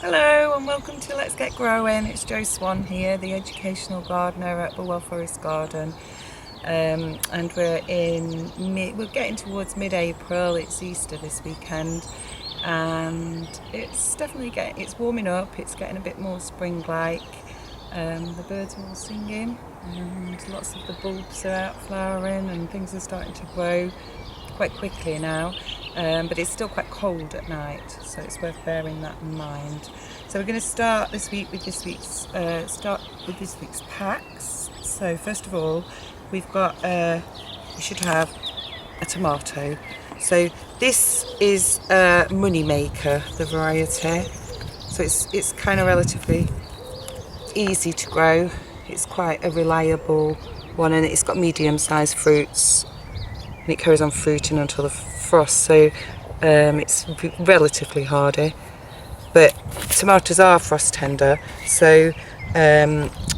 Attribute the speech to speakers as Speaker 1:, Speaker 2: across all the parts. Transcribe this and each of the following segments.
Speaker 1: Hello and welcome to Let's Get Growing. It's Jo Swan here, the educational gardener at Bulwell Forest Garden, and we're getting towards mid-April. It's Easter this weekend, and it's warming up. It's getting a bit more spring-like. The birds are all singing, and lots of the bulbs are out flowering, and things are starting to grow quite quickly now. But it's still quite cold at night, so it's worth bearing that in mind. So we're going to start this week with this week's packs. So first of all, we've got we should have a tomato. So this is a money maker, the variety. So it's kind of relatively easy to grow. It's quite a reliable one, and it's got medium-sized fruits, and it carries on fruiting until the frost, so it's relatively hardy. But tomatoes are frost tender, so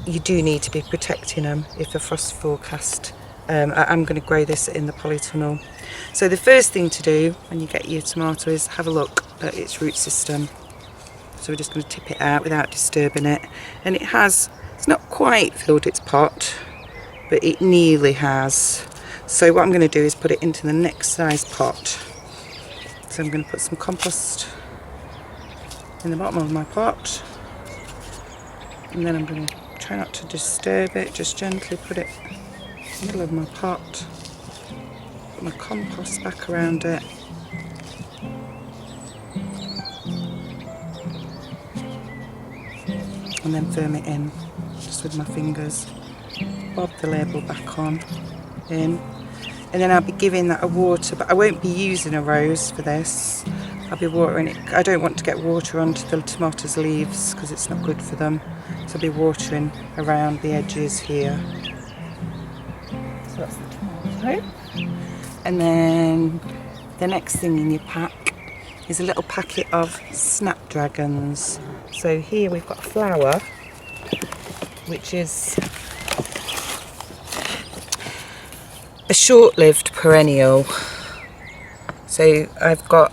Speaker 1: you do need to be protecting them if a frost forecast. I'm going to grow this in the polytunnel. So the first thing to do when you get your tomato is have a look at its root system. So we're just going to tip it out without disturbing it, and it's not quite filled its pot, but it nearly has. So what I'm going to do is put it into the next size pot. So I'm going to put some compost in the bottom of my pot, and then I'm going to try not to disturb it, just gently put it in the middle of my pot, put my compost back around it, and then firm it in just with my fingers. Bob the label back on in, and then I'll be giving that a water, but I won't be using a rose for this. I'll be watering it. I don't want to get water onto the tomatoes leaves because it's not good for them, so I'll be watering around the edges here. So that's the tomato. And then the next thing in your pack is a little packet of Snapdragons. So here we've got a flower, which is a short-lived perennial. So I've got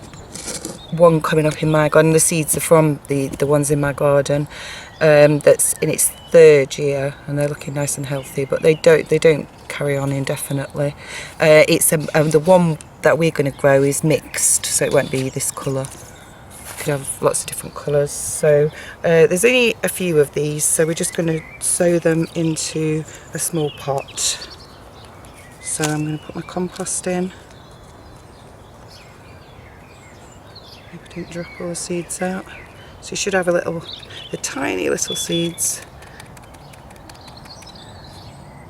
Speaker 1: one coming up in my garden. The seeds are from the ones in my garden. That's in its third year, and they're looking nice and healthy, but they don't carry on indefinitely. The one that we're going to grow is mixed, so it won't be this colour. It could have lots of different colours. So there's only a few of these, so we're just going to sow them into a small pot. So I'm going to put my compost in. Hope I didn't drop all the seeds out. So you should have the tiny little seeds.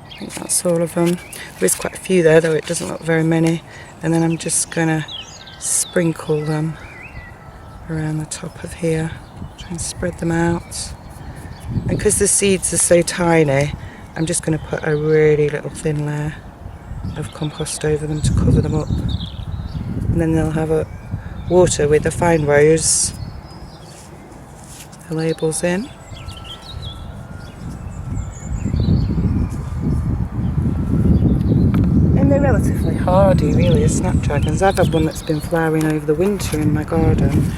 Speaker 1: I think that's all of them. There is quite a few there, though it doesn't look very many. And then I'm just going to sprinkle them around the top of here. Try and spread them out. And because the seeds are so tiny, I'm just going to put a really little thin layer of compost over them to cover them up, and then they'll have a water with a fine rose, the labels in. And they're relatively hardy, really, as snapdragons. I've had one that's been flowering over the winter in my garden.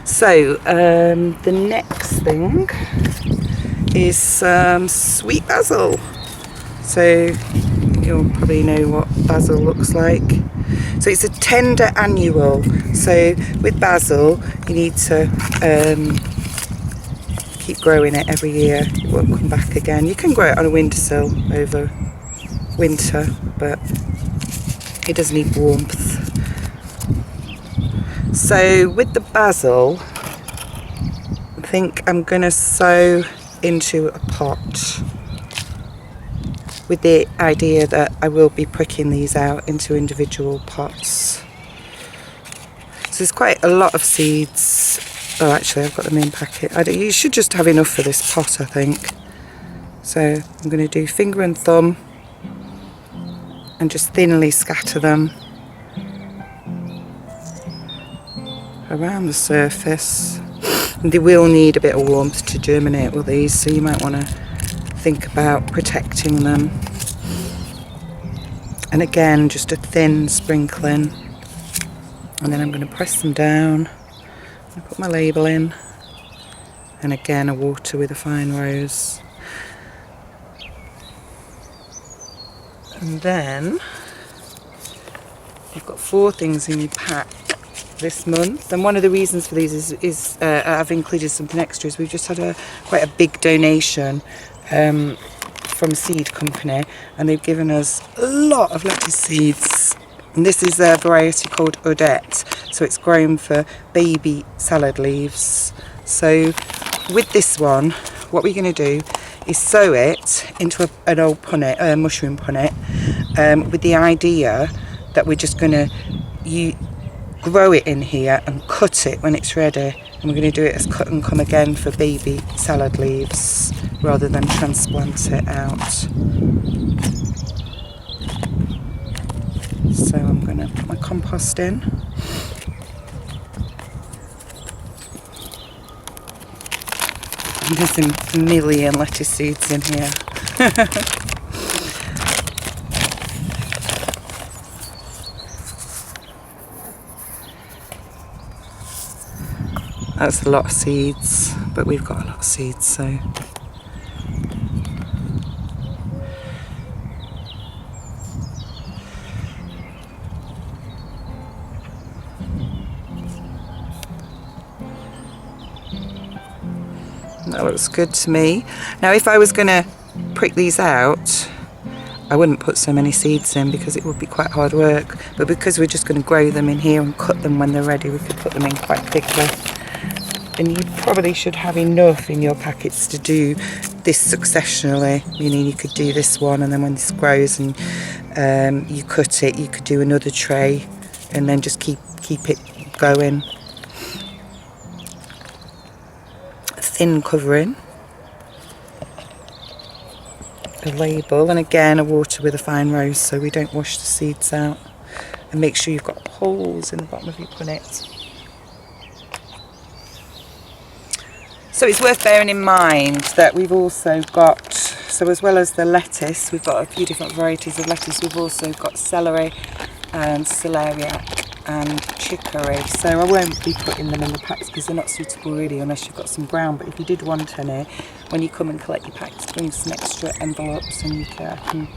Speaker 1: So the next thing is sweet basil. So you'll probably know what basil looks like. So it's a tender annual. So with basil, you need to keep growing it every year. It won't come back again. You can grow it on a windowsill over winter, but it does need warmth. So with the basil, I think I'm going to sow into a pot, with the idea that I will be pricking these out into individual pots. So there's quite a lot of seeds. Oh, actually I've got them in packet. You should just have enough for this pot, I think. So I'm going to do finger and thumb and just thinly scatter them around the surface. And they will need a bit of warmth to germinate with these, so you might want to think about protecting them. And again, just a thin sprinkling, and then I'm going to press them down. I put my label in, And again, a water with a fine rose. And then you've got 4 things in your pack this month, and one of the reasons for these is I've included something extra. Is we've just had quite a big donation from a seed company, and they've given us a lot of lettuce seeds. And this is a variety called Odette, so it's grown for baby salad leaves. So with this one, what we're going to do is sow it into an old punnet, a mushroom punnet, with the idea that we're just going to grow it in here and cut it when it's ready. And we're going to do it as cut and come again for baby salad leaves rather than transplant it out. So I'm going to put my compost in. And there's a million lettuce seeds in here. That's a lot of seeds, but we've got a lot of seeds, so. That looks good to me. Now if I was going to prick these out, I wouldn't put so many seeds in because it would be quite hard work. But because we're just going to grow them in here and cut them when they're ready, we could put them in quite quickly. And you probably should have enough in your packets to do this successionally, meaning you could do this one, and then when this grows and you cut it, you could do another tray and then just keep it going. Thin covering, a label, and again a water with a fine rose so we don't wash the seeds out. And make sure you've got holes in the bottom of your punnet. So it's worth bearing in mind that we've also got, so as well as the lettuce, we've got a few different varieties of lettuce. We've also got celery and celeriac and chicory. So I won't be putting them in the packs because they're not suitable really unless you've got some brown. But if you did want any, when you come and collect your packs, bring some extra envelopes and you can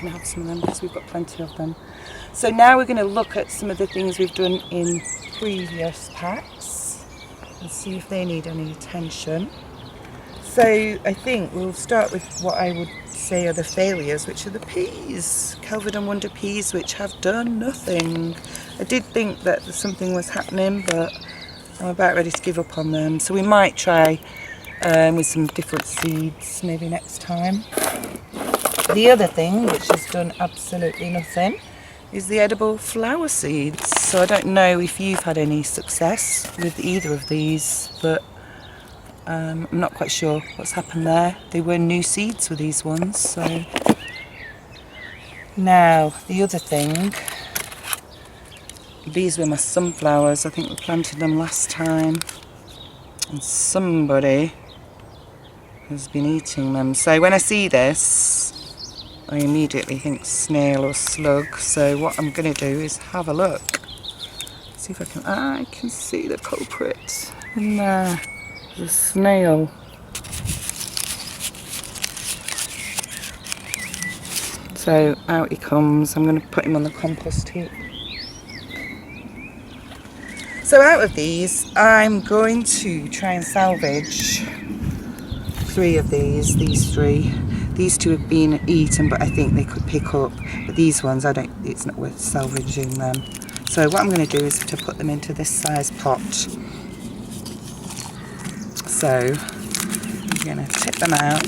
Speaker 1: have some of them because we've got plenty of them. So now we're going to look at some of the things we've done in previous packs and see if they need any attention. So I think we'll start with what I would say are the failures, which are the peas, Kelvin and Wonder peas, which have done nothing. I did think that something was happening, but I'm about ready to give up on them. So we might try with some different seeds maybe next time. The other thing, which has done absolutely nothing, is the edible flower seeds. So I don't know if you've had any success with either of these, but I'm not quite sure what's happened there. They were new seeds with these ones. So now the other thing, these were my sunflowers. I think we planted them last time and somebody has been eating them. So when I see this, I immediately think snail or slug. So what I'm going to do is have a look. See if I can see the culprit in there. The snail. So out he comes. I'm going to put him on the compost heap. So out of these, I'm going to try and salvage 3 of these 3. These 2 have been eaten, but I think they could pick up. But these ones, it's not worth salvaging them. So what I'm going to do is to put them into this size pot. So I'm going to tip them out.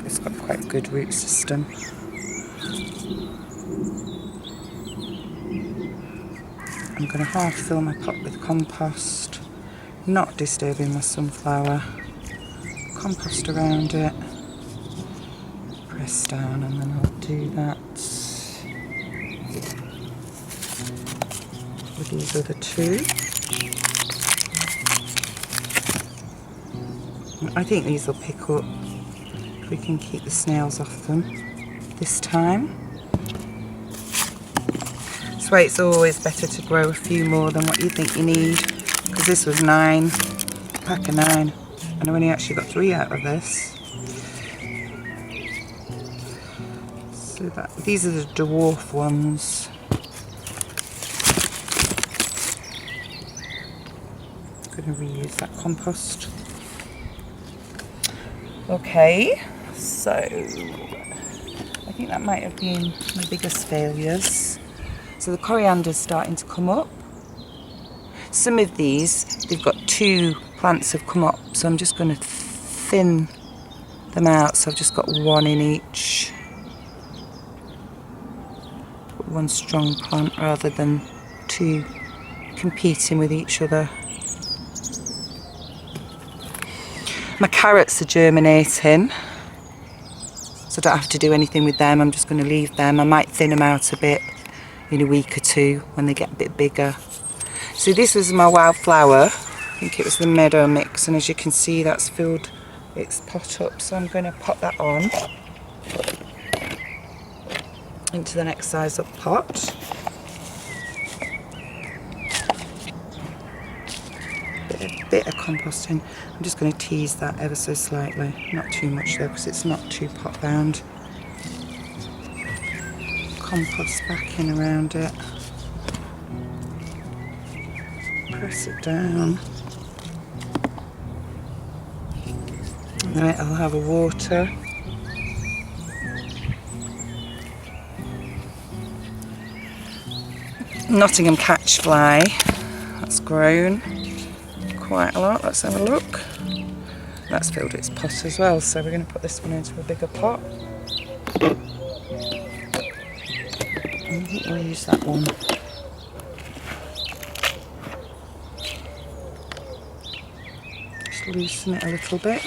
Speaker 1: It's got quite a good root system. I'm going to half fill my pot with compost, not disturbing my sunflower. Compost around it. Press down, and then I'll do that with these other 2. I think these will pick up if we can keep the snails off them this time. That's why it's always better to grow a few more than what you think you need, because this was 9 pack of 9, and I only actually got 3 out of this. So these are the dwarf ones. I'm going to reuse that compost. Okay, so I think that might have been my biggest failures. So the coriander's starting to come up. Some of these, they've got 2 plants have come up, so I'm just going to thin them out. So I've just got 1 in each. Put 1 strong plant rather than 2 competing with each other. My carrots are germinating, so I don't have to do anything with them. I'm just going to leave them. I might thin them out a bit in a week or 2 when they get a bit bigger. So this was my wildflower. I think it was the meadow mix, and as you can see that's filled its pot up, so I'm going to pop that on into the next size up pot. Bit of composting. I'm just going to tease that ever so slightly, not too much though because it's not too pot bound. Compost back in around it. Press it down. Right, I'll have a water. Nottingham catchfly, that's grown quite a lot. Let's have a look. That's filled its pot as well, so we're going to put this one into a bigger pot. I think we'll use that one. Just loosen it a little bit.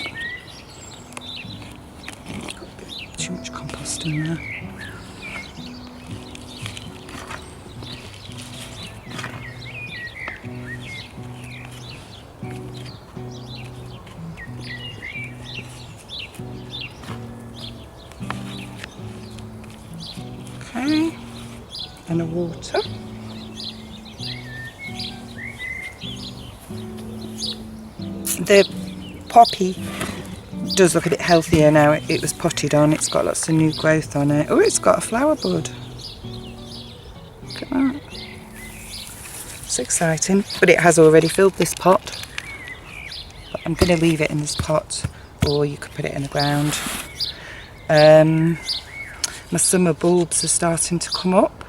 Speaker 1: Got a bit too much compost in there. Okay, and a water. The poppy does look a bit healthier now. It was potted on, it's got lots of new growth on it. Oh, it's got a flower bud. Look at that. It's exciting, but it has already filled this pot. But I'm going to leave it in this pot, or you could put it in the ground. My summer bulbs are starting to come up.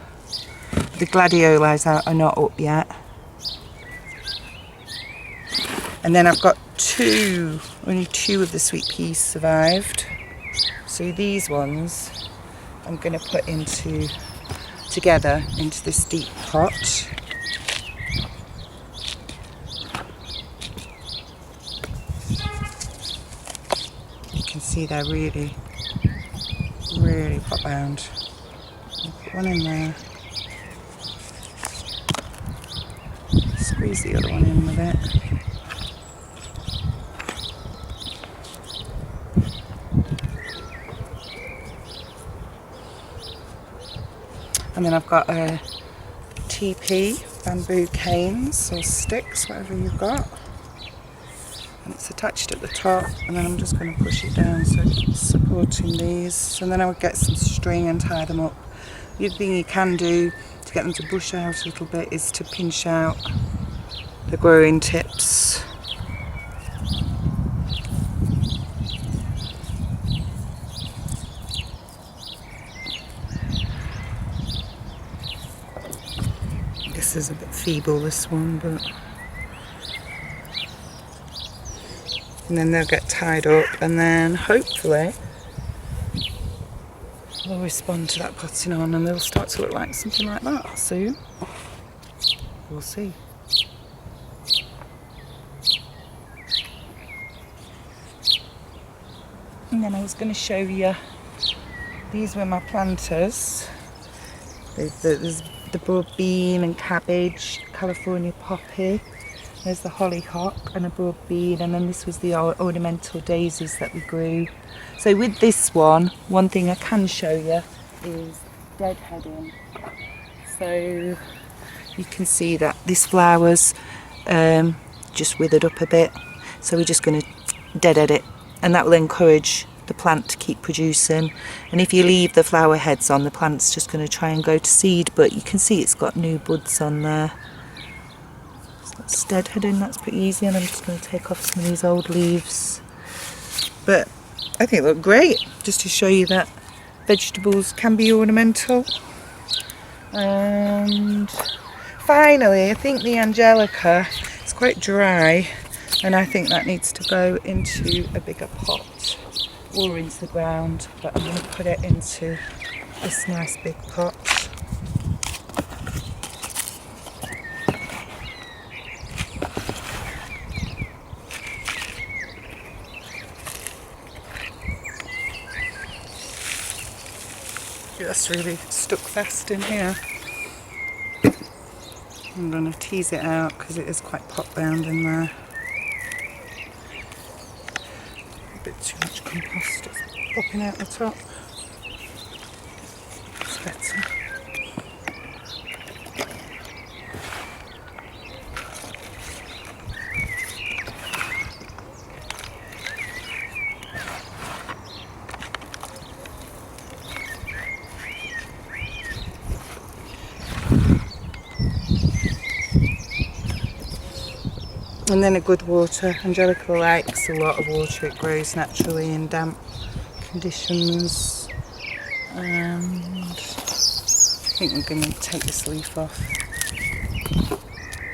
Speaker 1: The gladioli are not up yet. And then I've got only two of the sweet peas survived. So these ones I'm going to put together into this deep pot. You can see they're really pot bound. I'll put one in there. Squeeze the other one in with it. And then I've got a TP, bamboo canes or sticks, whatever you've got. And it's attached at the top, and then I'm just going to push it down so it's supporting these. And then I would get some string and tie them up. The other thing you can do to get them to bush out a little bit is to pinch out the growing tips. This is a bit feeble, this one, but... And then they'll get tied up, and then hopefully they'll respond to that potting on, and they'll start to look like something like that soon. We'll see. And then I was going to show you, these were my planters. There's the broad bean and cabbage, California poppy. There's the hollyhock and a broad bean, and then this was the ornamental daisies that we grew. So with this one thing I can show you is deadheading. So you can see that this flower's just withered up a bit. So we're just going to deadhead it, and that will encourage the plant to keep producing. And if you leave the flower heads on, the plant's just going to try and go to seed, but you can see it's got new buds on there. So that's deadheading, that's pretty easy, and I'm just going to take off some of these old leaves. But I think they look great, just to show you that vegetables can be ornamental. And finally, I think the Angelica is quite dry, and I think that needs to go into a bigger pot or into the ground, but I'm going to put it into this nice big pot. That's really stuck fast in here. I'm going to tease it out because it is quite pot bound in there. A bit too much compost, it's popping out the top. It's better. And then a good water. Angelica likes a lot of water. It grows naturally in damp conditions. And I think I'm going to take this leaf off.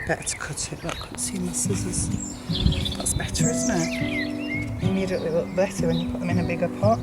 Speaker 1: Better to cut it. Look, let's see my scissors. That's better, isn't it? They immediately look better when you put them in a bigger pot.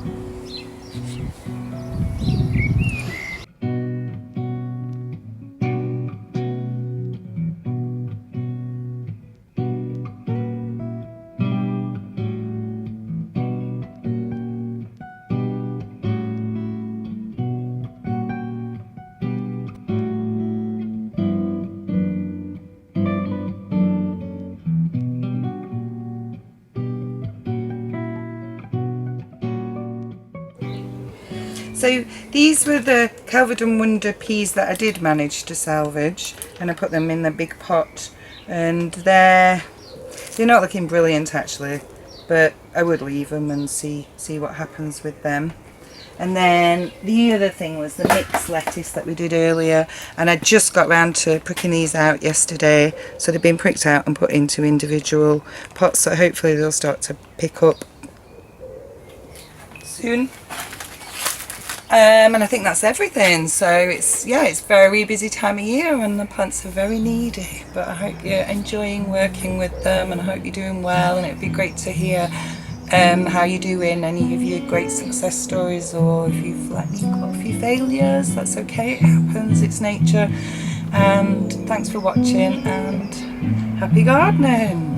Speaker 1: So these were the Kelvedon Wonder peas that I did manage to salvage, and I put them in the big pot, and they're not looking brilliant actually, but I would leave them and see what happens with them. And then the other thing was the mixed lettuce that we did earlier, and I just got round to pricking these out yesterday, so they've been pricked out and put into individual pots, so hopefully they'll start to pick up soon. And I think that's everything. So it's a very busy time of year and the plants are very needy, but I hope you're enjoying working with them and I hope you're doing well, and it'd be great to hear how you're doing, any of your great success stories, or if you've got a few failures. That's okay, it happens, it's nature. And thanks for watching and happy gardening.